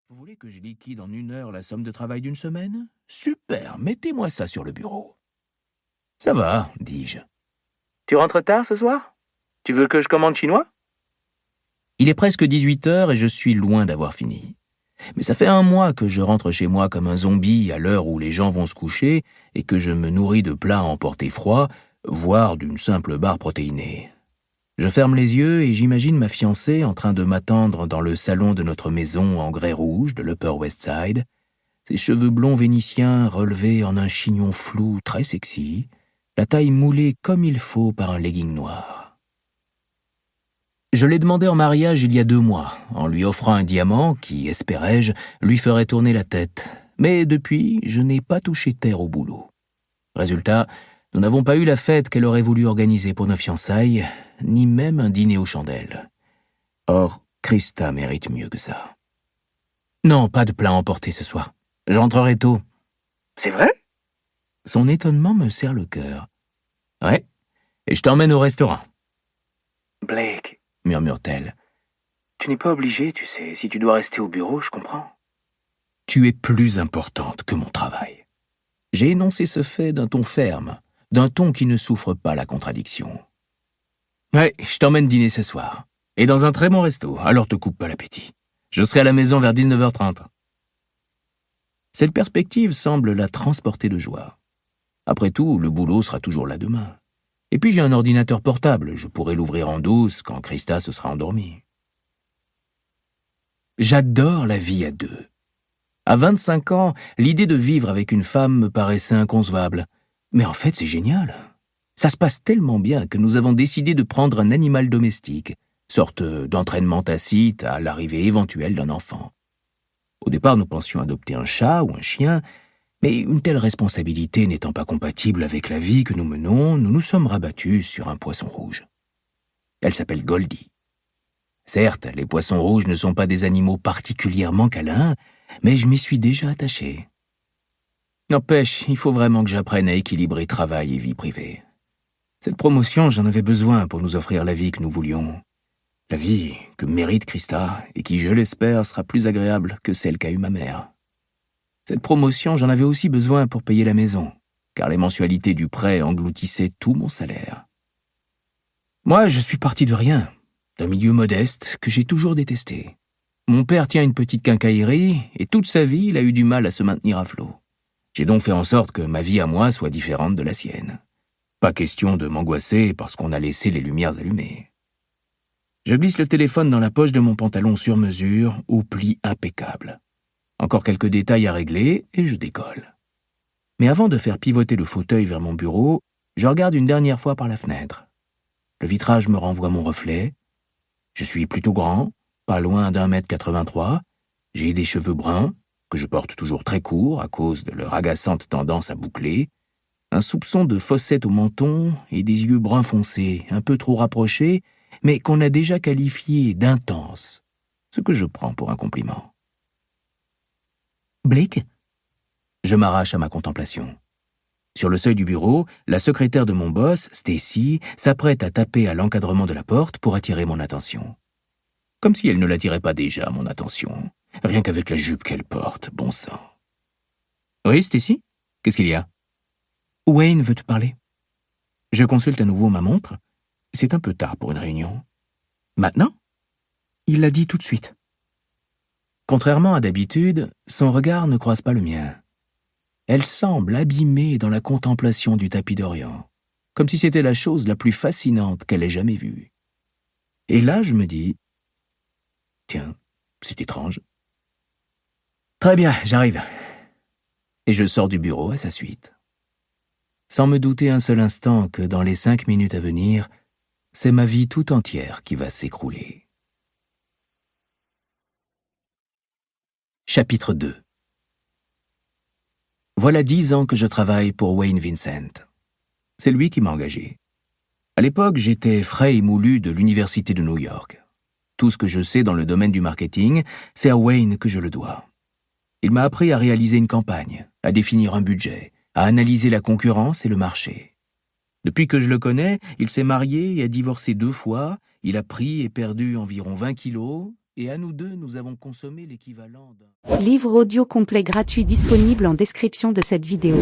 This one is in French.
Vous voulez que je liquide en 1 heure la somme de travail d'une semaine? Super, mettez-moi ça sur le bureau. Ça va, dis-je. Tu rentres tard ce soir? Tu veux que je commande chinois? Il est presque 18 heures et je suis loin d'avoir fini. Mais ça fait 1 mois que je rentre chez moi comme un zombie à l'heure où les gens vont se coucher et que je me nourris de plats à emporter froid, voire d'une simple barre protéinée. Je ferme les yeux et j'imagine ma fiancée en train de m'attendre dans le salon de notre maison en grès rouge de l'Upper West Side, ses cheveux blonds vénitiens relevés en un chignon flou très sexy, la taille moulée comme il faut par un legging noir. Je l'ai demandé en mariage il y a 2 mois, en lui offrant un diamant qui, espérais-je, lui ferait tourner la tête. Mais depuis, je n'ai pas touché terre au boulot. Résultat, nous n'avons pas eu la fête qu'elle aurait voulu organiser pour nos fiançailles, ni même un dîner aux chandelles. Or, Christa mérite mieux que ça. Non, pas de plat à emporter ce soir. J'entrerai tôt. C'est vrai? Son étonnement me serre le cœur. Ouais, et je t'emmène au restaurant, Blake, murmure-t-elle. tu n'es pas obligé, tu sais. Si tu dois rester au bureau, je comprends. Tu es plus importante que mon travail. J'ai énoncé ce fait d'un ton ferme, d'un ton qui ne souffre pas la contradiction. Ouais, je t'emmène dîner ce soir. Et dans un très bon resto, alors te coupe pas l'appétit. Je serai à la maison vers 19h30. Cette perspective semble la transporter de joie. Après tout, le boulot sera toujours là demain. Et puis j'ai un ordinateur portable, je pourrai l'ouvrir en douce quand Christa se sera endormie. J'adore la vie à 2. À 25 ans, l'idée de vivre avec une femme me paraissait inconcevable. Mais en fait, c'est génial. Ça se passe tellement bien que nous avons décidé de prendre un animal domestique, sorte d'entraînement tacite à l'arrivée éventuelle d'un enfant. Au départ, nous pensions adopter un chat ou un chien, mais une telle responsabilité n'étant pas compatible avec la vie que nous menons, nous nous sommes rabattus sur un poisson rouge. Elle s'appelle Goldie. Certes, les poissons rouges ne sont pas des animaux particulièrement câlins, mais je m'y suis déjà attaché. N'empêche, il faut vraiment que j'apprenne à équilibrer travail et vie privée. Cette promotion, j'en avais besoin pour nous offrir la vie que nous voulions. La vie que mérite Christa et qui, je l'espère, sera plus agréable que celle qu'a eue ma mère. Cette promotion, j'en avais aussi besoin pour payer la maison, car les mensualités du prêt engloutissaient tout mon salaire. Moi, je suis parti de rien, d'un milieu modeste que j'ai toujours détesté. Mon père tient une petite quincaillerie et toute sa vie, il a eu du mal à se maintenir à flot. J'ai donc fait en sorte que ma vie à moi soit différente de la sienne. Pas question de m'angoisser parce qu'on a laissé les lumières allumées. Je glisse le téléphone dans la poche de mon pantalon sur mesure, au pli impeccable. Encore quelques détails à régler et je décolle. Mais avant de faire pivoter le fauteuil vers mon bureau, je regarde une dernière fois par la fenêtre. Le vitrage me renvoie mon reflet. Je suis plutôt grand, pas loin d'1m83. J'ai des cheveux bruns, que je porte toujours très courts à cause de leur agaçante tendance à boucler, un soupçon de fossette au menton et des yeux bruns foncés, un peu trop rapprochés, mais qu'on a déjà qualifiés d'intenses, ce que je prends pour un compliment. Blake? Je m'arrache à ma contemplation. Sur le seuil du bureau, la secrétaire de mon boss, Stacy, s'apprête à taper à l'encadrement de la porte pour attirer mon attention. Comme si elle ne l'attirait pas déjà, mon attention. Rien qu'avec la jupe qu'elle porte, bon sang. Oui, Stacy? Qu'est-ce qu'il y a? Wayne veut te parler. Je consulte à nouveau ma montre. C'est un peu tard pour une réunion. Maintenant? Il l'a dit tout de suite. Contrairement à d'habitude, son regard ne croise pas le mien. Elle semble abîmée dans la contemplation du tapis d'Orient, comme si c'était la chose la plus fascinante qu'elle ait jamais vue. Et là, je me dis, tiens, c'est étrange. Très bien, j'arrive. Et je sors du bureau à sa suite. Sans me douter un seul instant que dans les 5 minutes à venir, c'est ma vie tout entière qui va s'écrouler. Chapitre 2. Voilà 10 ans que je travaille pour Wayne Vincent. C'est lui qui m'a engagé. À l'époque, j'étais frais et moulu de l'Université de New York. Tout ce que je sais dans le domaine du marketing, c'est à Wayne que je le dois. Il m'a appris à réaliser une campagne, à définir un budget, à analyser la concurrence et le marché. Depuis que je le connais, il s'est marié et a divorcé 2 fois, il a pris et perdu environ 20 kilos, Et à nous deux, nous avons consommé l'équivalent d'un... Livre audio complet gratuit disponible en description de cette vidéo.